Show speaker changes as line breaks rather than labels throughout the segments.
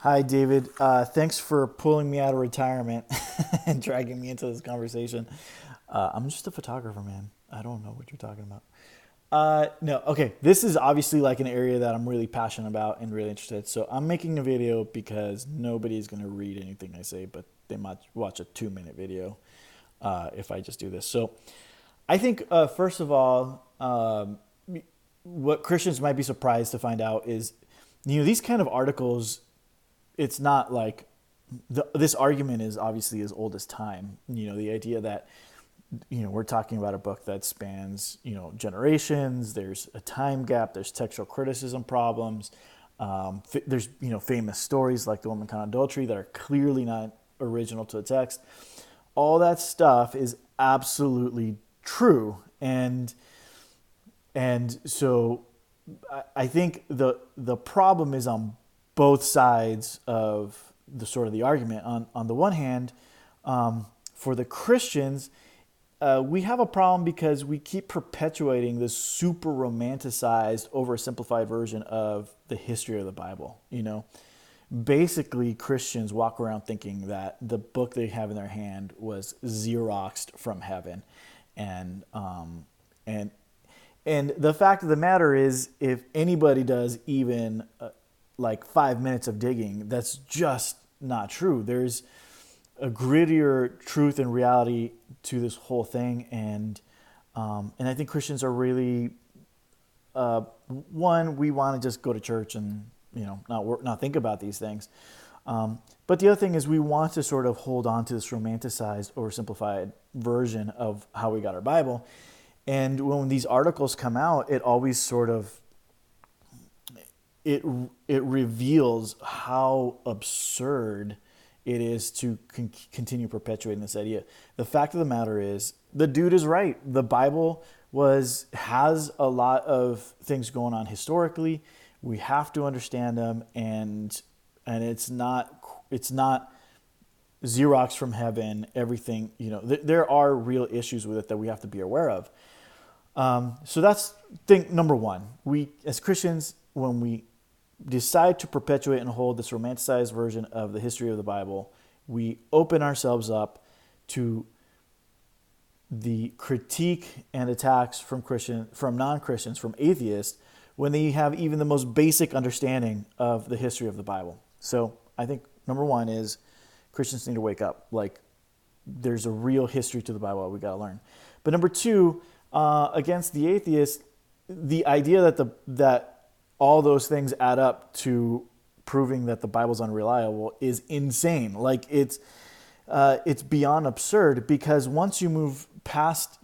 Hi, David. Thanks for pulling me out of retirement and dragging me into this conversation. I'm just a photographer, man. I don't know what you're talking about. No, okay. This is obviously like an area that I'm really passionate about and really interested. So I'm making a video because nobody's going to read anything I say, but they might watch a 2 minute video if I just do this. So I think, first of all, what Christians might be surprised to find out is, these kind of articles, it's not like this argument is obviously as old as time. The idea that we're talking about a book that spans generations. There's a time gap. There's textual criticism problems. There's famous stories like the woman caught in adultery that are clearly not original to the text. All that stuff is absolutely true, and so I think the problem is on both sides of the sort of the argument. On the one hand, for the Christians, we have a problem because we keep perpetuating this super romanticized, oversimplified version of the history of the Bible. Basically, Christians walk around thinking that the book they have in their hand was xeroxed from heaven, and and and the fact of the matter is, if anybody does even like 5 minutes of digging, that's just not true. There's a grittier truth and reality to this whole thing, and I think Christians are really one. We want to just go to church and not think about these things. But the other thing is we want to sort of hold on to this romanticized or simplified version of how we got our Bible. And when these articles come out, it always sort of it reveals how absurd it is to continue perpetuating this idea. The fact of the matter is, the dude is right. The Bible has a lot of things going on historically. We have to understand them, and it's not Xerox from heaven. Everything, there are real issues with it that we have to be aware of. So that's thing number one. We, as Christians, when we decide to perpetuate and hold this romanticized version of the history of the Bible, we open ourselves up to the critique and attacks from non-Christians, from atheists, when they have even the most basic understanding of the history of the Bible. So I think number one is Christians need to wake up. Like, there's a real history to the Bible we got to learn. But number two, against the atheists, the idea that all those things add up to proving that the Bible's unreliable is insane. Like, it's beyond absurd, because once you move past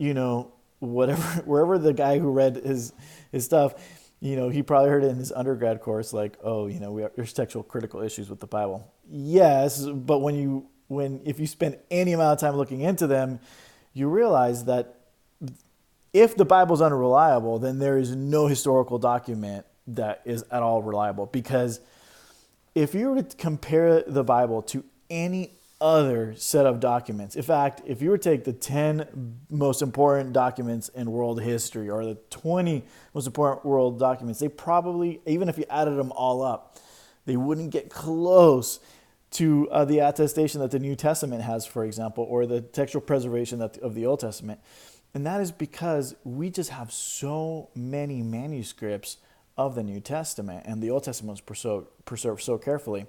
whatever wherever the guy who read his stuff, he probably heard it in his undergrad course, like, oh, there's textual critical issues with the Bible. Yes, but if you spend any amount of time looking into them, you realize that if the Bible's unreliable, then there is no historical document that is at all reliable. Because if you were to compare the Bible to any other set of documents, in fact, if you were to take the 10 most important documents in world history, or the 20 most important world documents, they probably, even if you added them all up, they wouldn't get close to the attestation that the New Testament has, for example, or the textual preservation of the Old Testament. And that is because we just have so many manuscripts of the New Testament, and the Old Testament was preserved so carefully,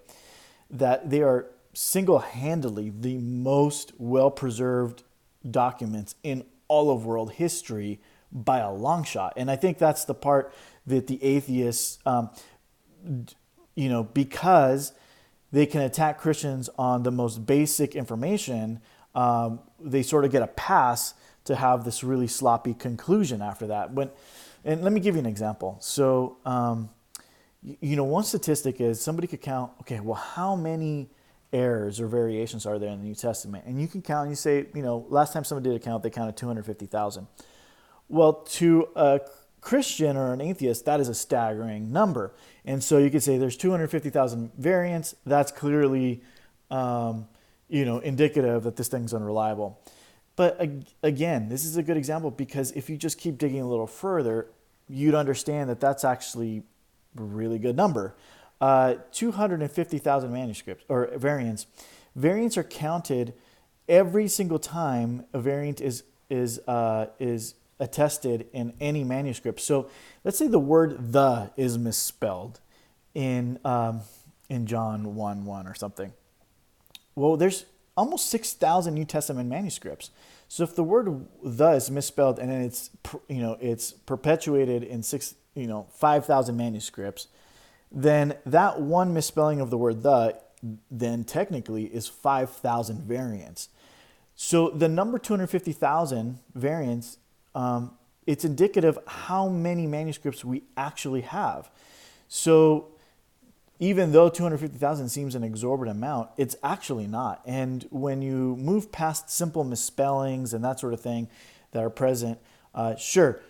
that they are single-handedly the most well-preserved documents in all of world history by a long shot. And I think that's the part that the atheists, because they can attack Christians on the most basic information, they sort of get a pass to have this really sloppy conclusion after that. And let me give you an example. So, one statistic is somebody could count, okay, well, how many errors or variations are there in the New Testament? And you can count, and you say, last time somebody did a count, they counted 250,000. Well, to a Christian or an atheist, that is a staggering number. And so you could say there's 250,000 variants. That's clearly, indicative that this thing's unreliable. But again, this is a good example, because if you just keep digging a little further, you'd understand that that's actually a really good number. 250,000 manuscripts or variants. Variants are counted every single time a variant is attested in any manuscript. So let's say the word "the" is misspelled in John 1:1 or something. Well, there's almost 6,000 New Testament manuscripts. So if the word "the" is misspelled and then it's perpetuated in 5,000 manuscripts, then that one misspelling of the word "the" then technically is 5,000 variants. So the number 250,000 variants, it's indicative of how many manuscripts we actually have. So even though 250,000 seems an exorbitant amount, it's actually not. And when you move past simple misspellings and that sort of thing that are present, sure,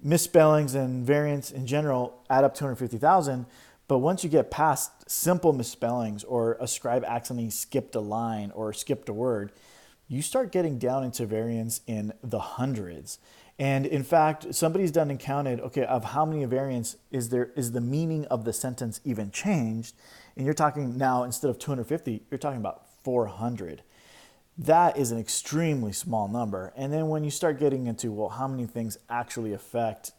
misspellings and variants in general add up 250,000. But once you get past simple misspellings or a scribe accidentally skipped a line or skipped a word, you start getting down into variants in the hundreds. And in fact, somebody's done and counted, okay, of how many variants is the meaning of the sentence even changed? And you're talking now, instead of 250, you're talking about 400. That is an extremely small number. And then when you start getting into, well, how many things actually affect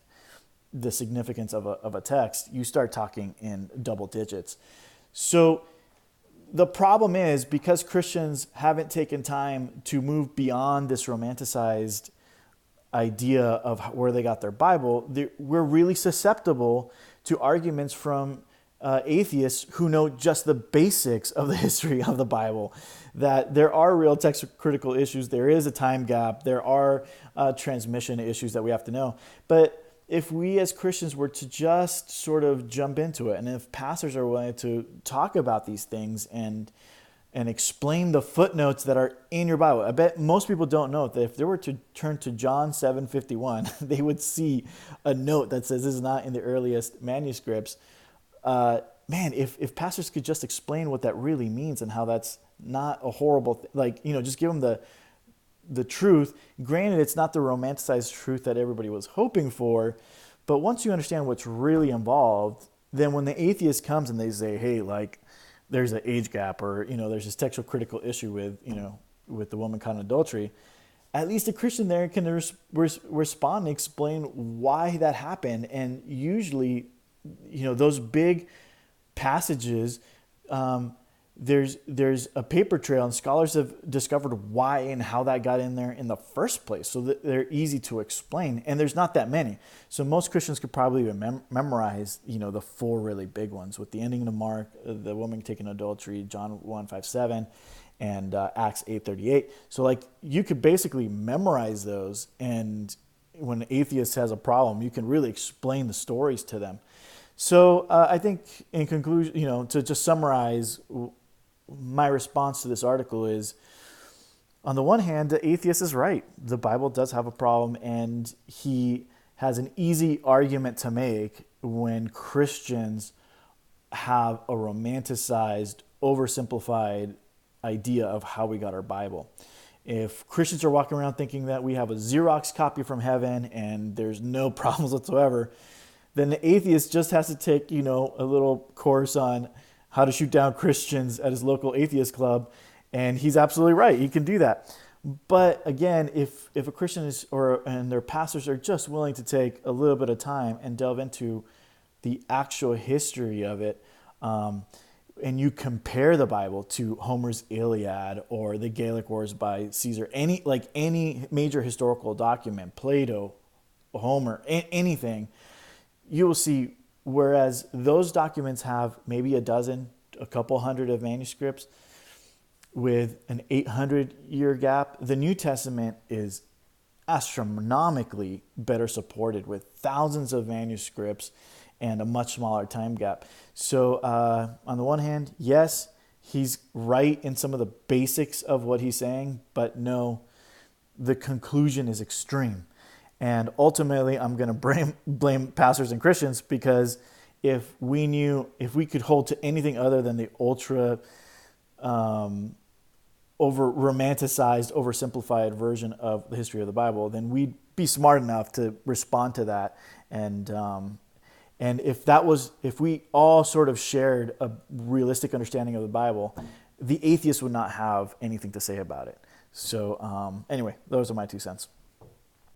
the significance of a text, you start talking in double digits. So the problem is, because Christians haven't taken time to move beyond this romanticized idea of where they got their Bible, we're really susceptible to arguments from atheists who know just the basics of the history of the Bible, that there are real text critical issues, there is a time gap, there are transmission issues that we have to know. But if we as Christians were to just sort of jump into it, and if pastors are willing to talk about these things and explain the footnotes that are in your Bible. I bet most people don't know that if they were to turn to John 7:51, they would see a note that says this is not in the earliest manuscripts. Man, if pastors could just explain what that really means and how that's not a horrible, just give them the truth. Granted, it's not the romanticized truth that everybody was hoping for, but once you understand what's really involved, then when the atheist comes and they say, hey, there's an age gap, or there's this textual critical issue with the woman caught in adultery, at least a Christian there can respond and explain why that happened. And usually, those big passages, there's a paper trail, and scholars have discovered why and how that got in there in the first place, so that they're easy to explain. And there's not that many, so most Christians could probably even memorize the four really big ones, with the ending of Mark, the woman taken adultery, John 1:5-7, and Acts 8:38. So you could basically memorize those, and when an atheist has a problem, you can really explain the stories to them. So I think, in conclusion, to just summarize, my response to this article is, on the one hand, the atheist is right. The Bible does have a problem, and he has an easy argument to make when Christians have a romanticized, oversimplified idea of how we got our Bible. If Christians are walking around thinking that we have a Xerox copy from heaven and there's no problems whatsoever, then the atheist just has to take, a little course on how to shoot down Christians at his local atheist club, and he's absolutely right. He can do that. But again, if a Christian and their pastors are just willing to take a little bit of time and delve into the actual history of it, and you compare the Bible to Homer's Iliad or the Gallic Wars by Caesar, any major historical document, Plato, Homer, anything, you will see, whereas those documents have maybe a couple hundred of manuscripts with an 800-year gap, the New Testament is astronomically better supported with thousands of manuscripts and a much smaller time gap. So on the one hand, yes, he's right in some of the basics of what he's saying, but no, the conclusion is extreme. And ultimately, I'm going to blame pastors and Christians, because if we could hold to anything other than the ultra over romanticized, oversimplified version of the history of the Bible, then we'd be smart enough to respond to that and And if we all sort of shared a realistic understanding of the Bible, the atheist would not have anything to say about it. So anyway, those are my 2 cents.